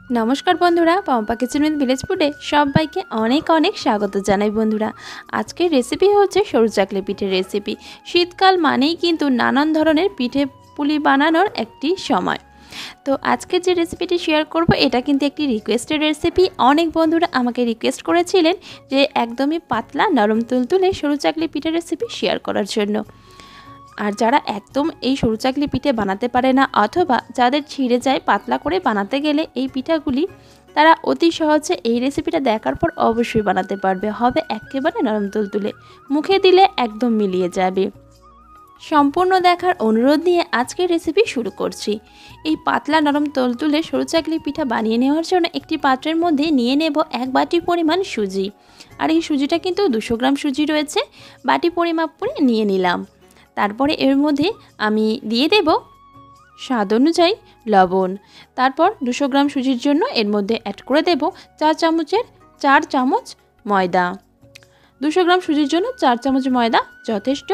নমস্কার বন্ধুরা, Pampa kitchen with village ফুডে সবাইকে অনেক অনেক স্বাগত জানাই। বন্ধুরা, আজকের রেসিপি হচ্ছে সরু চাকলি পিঠের রেসিপি। শীতকাল মানেই কিন্তু নানান ধরনের পিঠে পুলি বানানোর একটি সময়। তো আজকে যে রেসিপিটি শেয়ার করব এটা কিন্তু একটি রিকোয়েস্টেড রেসিপি। অনেক বন্ধুরা আমাকে রিকোয়েস্ট করেছিলেন যে একদমই পাতলা নরম তুলতুলে সরু চাকলি পিঠের রেসিপি শেয়ার করার জন্য। আর যারা একদম এই সরু চাকলি পিঠে বানাতে পারে না অথবা যাদের ছিঁড়ে যায় পাতলা করে বানাতে গেলে এই পিঠাগুলি, তারা অতি সহজে এই রেসিপিটা দেখার পর অবশ্যই বানাতে পারবে। হবে একেবারে নরম তুলতুলে, মুখে দিলে একদম মিলিয়ে যাবে। সম্পূর্ণ দেখার অনুরোধ নিয়ে আজকের রেসিপি শুরু করছি। এই পাতলা নরম তুলতুলে সরু চাকলি পিঠা বানিয়ে নেওয়ার জন্য একটি পাত্রের মধ্যে নিয়ে নেব 1 বাটি পরিমাণ সুজি। আর এই সুজিটা কিন্তু 200 গ্রাম সুজি রয়েছে, বাটি পরিমাপ করে নিয়ে নিলাম। তারপরে এর মধ্যে আমি দিয়ে দেব স্বাদ অনুযায়ী লবণ। তারপর 200 গ্রাম সুজির জন্য এর মধ্যে অ্যাড করে দেব 4 চামচের 4 চামচ ময়দা। 200 গ্রাম সুজির জন্য 4 চামচ ময়দা যথেষ্ট।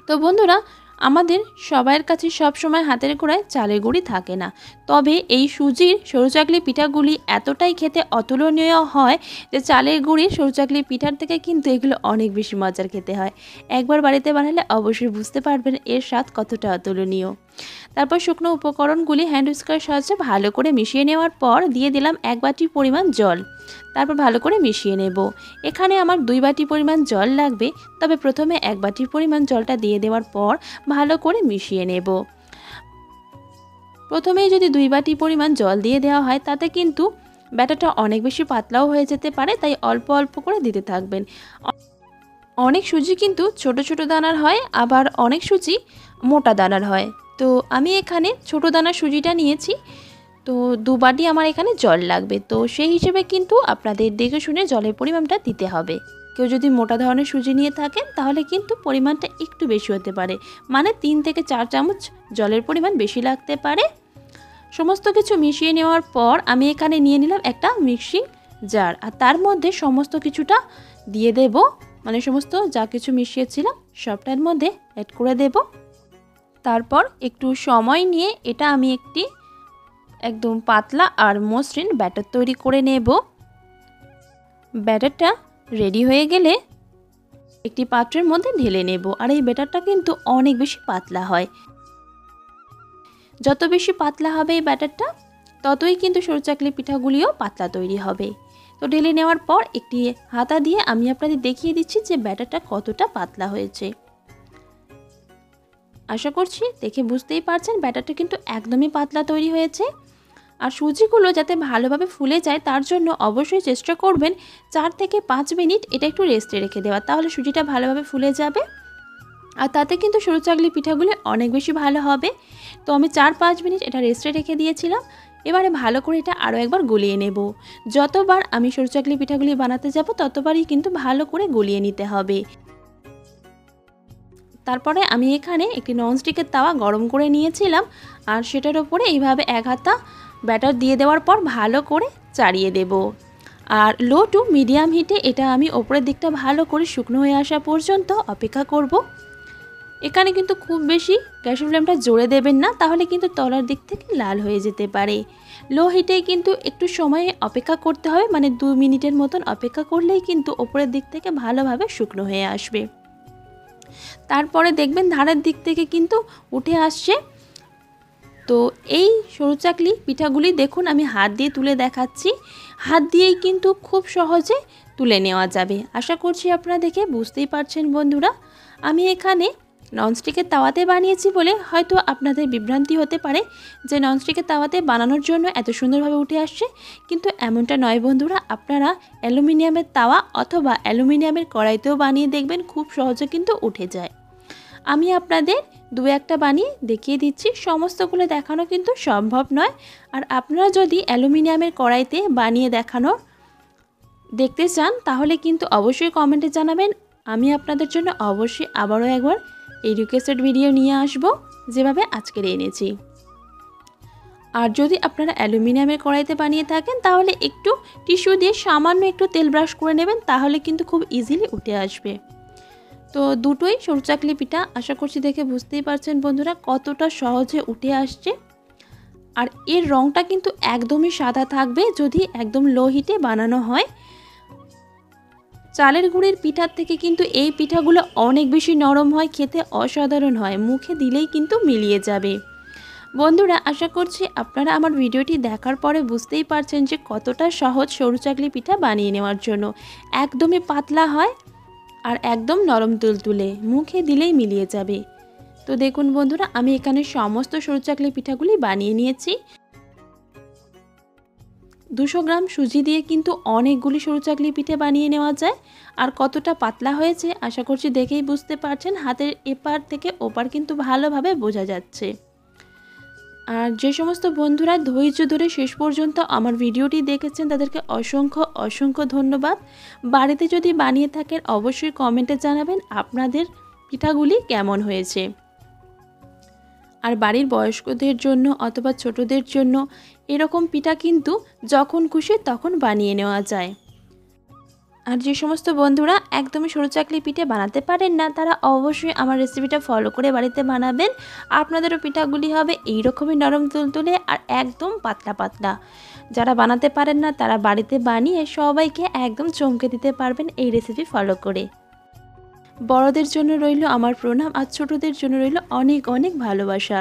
তো বন্ধুরা, আমাদের সবার কাছে সব সময় হাতের গোড়ায় চালের গুঁড়ি থাকে না, তবে এই সুজির সরু চাকলি পিঠাগুলি এতটাই খেতে অতুলনীয় হয় যে চালের গুঁড়ির সরু চাকলি পিঠার থেকে কিন্তু এগুলো অনেক বেশি মজার খেতে হয়। একবার বাড়িতে বানালে অবশ্যই বুঝতে পারবেন এর স্বাদ কতটা অতুলনীয়। তারপর শুকনো উপকরণগুলি হ্যান্ড হুইস্কারের সাহায্যে ভালো করে মিশিয়ে নেওয়ার পর দিয়ে দিলাম 1 বাটি পরিমাণ জল। তারপর ভালো করে মিশিয়ে নেব। এখানে আমার 2 বাটি পরিমাণ জল লাগবে, তবে প্রথমে 1 বাটি পরিমাণ জলটা দিয়ে দেওয়ার পর ভালো করে মিশিয়ে নেব। প্রথমেই যদি 2 বাটি পরিমাণ জল দিয়ে দেওয়া হয় তাতে কিন্তু ব্যাটারটা অনেক বেশি পাতলাও হয়ে যেতে পারে, তাই অল্প অল্প করে দিতে থাকবেন। অনেক সুজি কিন্তু ছোট ছোট দানার হয়, আবার অনেক সুজি মোটা দানার হয়। তো আমি এখানে ছোট দানার সুজিটা নিয়েছি, তো 2 বাটি আমার এখানে জল লাগবে। তো সেই হিসেবে কিন্তু আপনাদের দেখে শুনে জলের পরিমাণটা দিতে হবে। কেউ যদি মোটা ধরনের সুজি নিয়ে থাকেন তাহলে কিন্তু পরিমাণটা একটু বেশি হতে পারে, মানে 3 থেকে 4 চামচ জলের পরিমাণ বেশি লাগতে পারে। সমস্ত কিছু মিশিয়ে নেওয়ার পর আমি এখানে নিয়ে নিলাম একটা মিক্সিং জার, আর তার মধ্যে সমস্ত কিছুটা দিয়ে দেব, মানে সমস্ত যা কিছু মিশিয়েছিলাম সবটার মধ্যে অ্যাড করে দেব। তারপর একটু সময় নিয়ে এটা আমি একটি একদম পাতলা আর মসৃণ ব্যাটার তৈরি করে নেব। ব্যাটারটা রেডি হয়ে গেলে একটি পাত্রের মধ্যে ঢেলে নেব। আর এই ব্যাটারটা কিন্তু অনেক বেশি পাতলা হয়, যত বেশি পাতলা হবে এই ব্যাটারটা ততই কিন্তু সরু চাকলি পিঠাগুলিও পাতলা তৈরি হবে। তো ঢেলে নেওয়ার পর একটি হাতা দিয়ে আমি আপনাদের দেখিয়ে দিচ্ছি যে ব্যাটারটা কতটা পাতলা হয়েছে। আশা করছি দেখে বুঝতেই পারছেন ব্যাটারটা কিন্তু একদমই পাতলা তৈরি হয়েছে। আর সুজিগুলো যাতে ভালোভাবে ফুলে যায় তার জন্য অবশ্যই চেষ্টা করবেন 4 থেকে 5 মিনিট এটা একটু রেস্টে রেখে দেওয়া, তাহলে সুজিটা ভালোভাবে ফুলে যাবে আর তাতে কিন্তু সরু চাকলি পিঠাগুলি অনেক বেশি ভালো হবে। তো আমি 4-5 মিনিট এটা রেস্টে রেখে দিয়েছিলাম। এবারে ভালো করে এটা আরও একবার গলিয়ে নেব। যতবার আমি সরু চাকলি পিঠাগুলি বানাতে যাব ততবারই কিন্তু ভালো করে গলিয়ে নিতে হবে। তারপরে আমি এখানে একটি ননস্টিকের তাওয়া গরম করে নিয়েছিলাম, আর সেটার ওপরে এইভাবে 1 হাতা ব্যাটার দিয়ে দেওয়ার পর ভালো করে চাড়িয়ে দেব। আর লো টু মিডিয়াম হিটে এটা আমি ওপরের দিকটা ভালো করে শুকনো হয়ে আসা পর্যন্ত অপেক্ষা করব। এখানে কিন্তু খুব বেশি গ্যাসের ফ্লেমটা জোরে দেবেন না, তাহলে কিন্তু তলার দিক থেকে লাল হয়ে যেতে পারে। লো হিটেই কিন্তু একটু সময় অপেক্ষা করতে হবে, মানে 2 মিনিটের মতন অপেক্ষা করলেই কিন্তু ওপরের দিক থেকে ভালোভাবে শুকনো হয়ে আসবে। তারপরে দেখবেন ধারের দিক থেকে কিন্তু উঠে আসছে। তো এই সরু চাকলি পিঠাগুলি দেখুন আমি হাত দিয়ে তুলে দেখাচ্ছি, হাত দিয়েই কিন্তু খুব সহজে তুলে নেওয়া যাবে। আশা করছি আপনারা দেখে বুঝতেই পারছেন বন্ধুরা। আমি এখানে ননস্টিকের তাওয়াতে বানিয়েছি বলে হয়তো আপনাদের বিভ্রান্তি হতে পারে যে ননস্টিকের তাওয়াতে বানানোর জন্য এত সুন্দরভাবে উঠে আসছে, কিন্তু এমনটা নয় বন্ধুরা। আপনারা অ্যালুমিনিয়ামের তাওয়া অথবা অ্যালুমিনিয়ামের কড়াইতেও বানিয়ে দেখবেন, খুব সহজে কিন্তু উঠে যায়। আমি আপনাদের 2-1টা বানিয়ে দেখিয়ে দিচ্ছি, সমস্তগুলো দেখানো কিন্তু সম্ভব নয়। আর আপনারা যদি অ্যালুমিনিয়ামের কড়াইতে বানিয়ে দেখানো দেখতে চান তাহলে কিন্তু অবশ্যই কমেন্টে জানাবেন। আমি আপনাদের জন্য অবশ্যই আবারও একবার এই রিকোয়েস্টেড ভিডিও নিয়ে আসব যেভাবে আজকের এনেছি। আর যদি আপনারা অ্যালুমিনিয়ামের কড়াইতে বানিয়ে থাকেন তাহলে একটু টিস্যু দিয়ে সামান্য একটু তেল ব্রাশ করে নেবেন, তাহলে কিন্তু খুব ইজিলি উঠে আসবে। তো দুটোই সরু চাকলি পিঠা আশা করছি দেখে বুঝতেই পারছেন বন্ধুরা কতটা সহজে উঠে আসছে। আর এর রঙটা কিন্তু একদমই সাদা থাকবে যদি একদম লো হিটে বানানো হয়। চালের গুঁড়ের পিঠার থেকে কিন্তু এই পিঠাগুলো অনেক বেশি নরম হয়, খেতে অসাধারণ হয়, মুখে দিলেই কিন্তু মিলিয়ে যাবে। বন্ধুরা, আশা করছি আপনারা আমার ভিডিওটি দেখার পরে বুঝতেই পারছেন যে কতটা সহজ সরু চাকলি পিঠা বানিয়ে নেওয়ার জন্য। একদমই পাতলা হয় আর একদম নরম তুলতুলে, মুখে দিলেই মিলিয়ে যাবে। তো দেখুন বন্ধুরা, আমি এখানে সমস্ত সরু চাকলি পিঠাগুলি বানিয়ে নিয়েছি। 200 গ্রাম সুজি দিয়ে কিন্তু অনেকগুলি সরু চাকলি পিঠে বানিয়ে নেওয়া যায়। আর কতটা পাতলা হয়েছে আশা করছি দেখেই বুঝতে পারছেন, হাতের এপার থেকে ওপার কিন্তু ভালোভাবে বোঝা যাচ্ছে। আর যে সমস্ত বন্ধুরা ধৈর্য ধরে শেষ পর্যন্ত আমার ভিডিওটি দেখেছেন তাদেরকে অসংখ্য অসংখ্য ধন্যবাদ। বাড়িতে যদি বানিয়ে থাকেন অবশ্যই কমেন্টে জানাবেন আপনাদের পিঠাগুলি কেমন হয়েছে। আর বাড়ির বয়স্কদের জন্য অথবা ছোটদের জন্য এরকম পিঠা কিন্তু যখন খুশি তখন বানিয়ে নেওয়া যায়। আর যে সমস্ত বন্ধুরা একদমই সরু চাকলি পিঠে বানাতে পারেন না তারা অবশ্যই আমার রেসিপিটা ফলো করে বাড়িতে বানাবেন। আপনাদেরও পিঠাগুলি হবে এইরকমই নরম তুলতুলে আর একদম পাতলা পাতলা। যারা বানাতে পারেন না তারা বাড়িতে বানিয়ে সবাইকে একদম চমকে দিতে পারবেন এই রেসিপি ফলো করে। বড়দের জন্য রইল আমার প্রণাম আর ছোটদের জন্য রইল অনেক অনেক ভালোবাসা।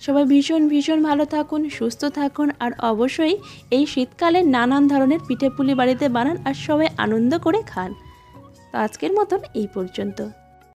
সবাই ভীষণ ভীষণ ভালো থাকুন, সুস্থ থাকুন আর অবশ্যই এই শীতকালে নানান ধরনের পিঠেপুলি বাড়িতে বানান আর সবাই আনন্দ করে খান। তো আজকের মতন এই পর্যন্ত।